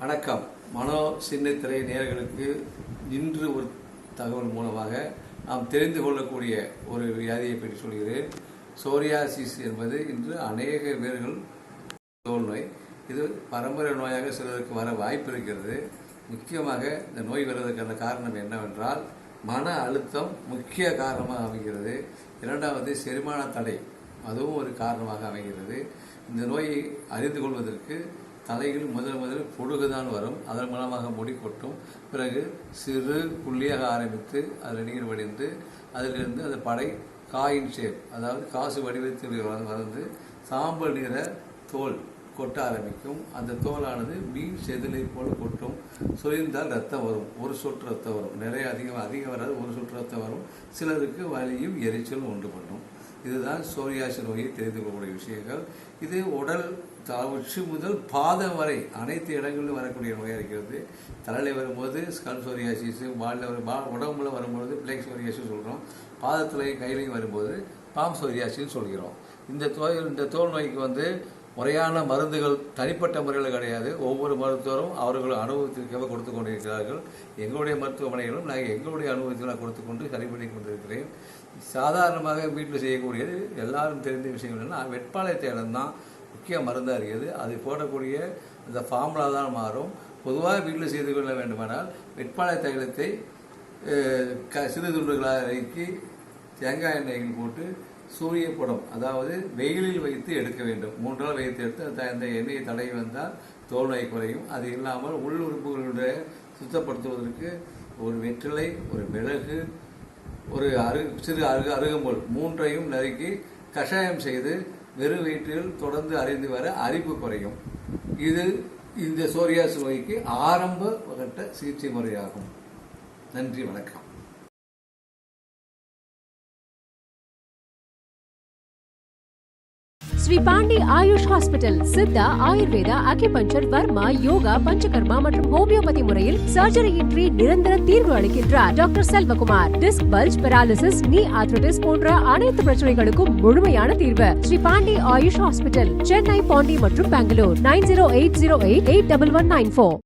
வணக்கம். மனோ சின்னத்திரை நேயர்களுக்கு இன்று ஒரு தகவல் மூலமாக நாம் தெரிந்து கொள்ளக்கூடிய ஒரு வியாதியை பற்றி சொல்கிறேன். சோரியாசிஸ் என்பது இன்று அநேக பேர்கள் தோல் நோய். இது பரம்பரை நோயாக சிலருக்கு வர வாய்ப்பு இருக்கிறது. முக்கியமாக இந்த நோய் வருவதற்கான காரணம் என்னவென்றால் மன அழுத்தம் முக்கிய காரணமாக அமைகிறது. இரண்டாவது செரிமான தடை, அதுவும் ஒரு காரணமாக அமைகிறது. இந்த நோயை அறிந்து கொள்வதற்கு தலையில் முதல் பொடுகுதான் வரும். அதன் மூலமாக முடி கொட்டும். பிறகு சிறு புள்ளியாக ஆரம்பித்து அதில் நீர் வடிந்து அதிலிருந்து அந்த படை காயின் ஷேப், அதாவது காசு வடிவத்தில் வந்து சாம்பல் நிற தோல் கொட்ட ஆரம்பிக்கும். அந்த தோலானது மீன் செதிலை போல் கொட்டும். சொரிந்தால் ரத்தம் வரும். ஒரு சொட்டு ரத்தம் வரும். நிறைய அதிகம் வராது. ஒரு சொட்டு ரத்தம் வரும். சிலருக்கு வலியும் எரிச்சலும் உண்டு பண்ணும். இதுதான் சோரியாசிஸ் நோயை தெரிந்து கொள்ளக்கூடிய விஷயங்கள். இது உடல் உச்சி முதல் பாதம் வரை அனைத்து இடங்களிலும் வரக்கூடிய நோயாக இருக்கிறது. தலையில் வரும்போது ஸ்கல் சோரியாசிஸ், உடம்புல வரும்போது பிளேக் சோரியாசிஸ் சொல்கிறோம். பாதத்திலையும் கையிலையும் வரும்போது பாம் சோரியாசிஸ் சொல்கிறோம். இந்த தோல் நோய்க்கு முறையான மருந்துகள் தனிப்பட்ட முறையில் கிடையாது. ஒவ்வொரு மருத்துவரும் அவர்கள் அனுபவத்திற்காக கொடுத்து கொண்டிருக்கிறார்கள். எங்களுடைய மருத்துவமனைகளும் நாங்கள் எங்களுடைய அனுபவத்தில் கொடுத்து கொண்டு சரி பண்ணி கொண்டிருக்கிறேன். சாதாரணமாக வீட்டில் செய்யக்கூடியது எல்லாரும் தெரிந்த விஷயங்கள் என்னன்னா, வெட்பாலை தைலம் தான் முக்கிய மருந்தாக இருக்கிறது. அது போடக்கூடிய அந்த ஃபார்முலா தான் மாறும். பொதுவாக வீட்டில் செய்து கொள்ள வேண்டுமானால் வெட்பாலை தைலத்தை சிறு துண்டுகளாக நறுக்கி தேங்காய் எண்ணெயில் போட்டு சூரிய படம், அதாவது வெயிலில் வைத்து எடுக்க வேண்டும். 3 நாள் வைத்து எடுத்து அந்த எண்ணெயை தடவி வந்தால் தோல் நோய் குறையும். அது இல்லாமல் உள் உறுப்புகளுடைய சுத்தப்படுத்துவதற்கு ஒரு வெற்றிலை, ஒரு மிளகு, ஒரு சிறு அருகம்புல் 3ஐயும் நறுக்கி கஷாயம் செய்து வெறும் வயிற்றில் தொடர்ந்து அறிந்து வர அரிப்பு குறையும். இது இந்த சோரியாசிஸ் நோய்க்கு ஆரம்ப கட்ட சிகிச்சை முறையாகும். நன்றி, வணக்கம். श्री पांडे आयुष हॉस्पिटल सिद्धा आयुर्वेदा அக்யூபஞ்சர் வர்மா யோகா பஞ்சகர்மா மற்றும் ஹோமியோபதி முறையில் சர்ஜரி இன்றி நிரந்தர தீர்வு அளிக்கின்றார் doctor Selvakumar. Disc bulge, paralysis, knee arthritis போன்ற அனைத்து பிரச்சனைகளுக்கும் முழுமையான தீர்வு. ஸ்ரீ பாண்டி ஆயுஷ் ஹாஸ்பிட்டல், சென்னை, பாண்டி மற்றும் பெங்களூர். 9080881194.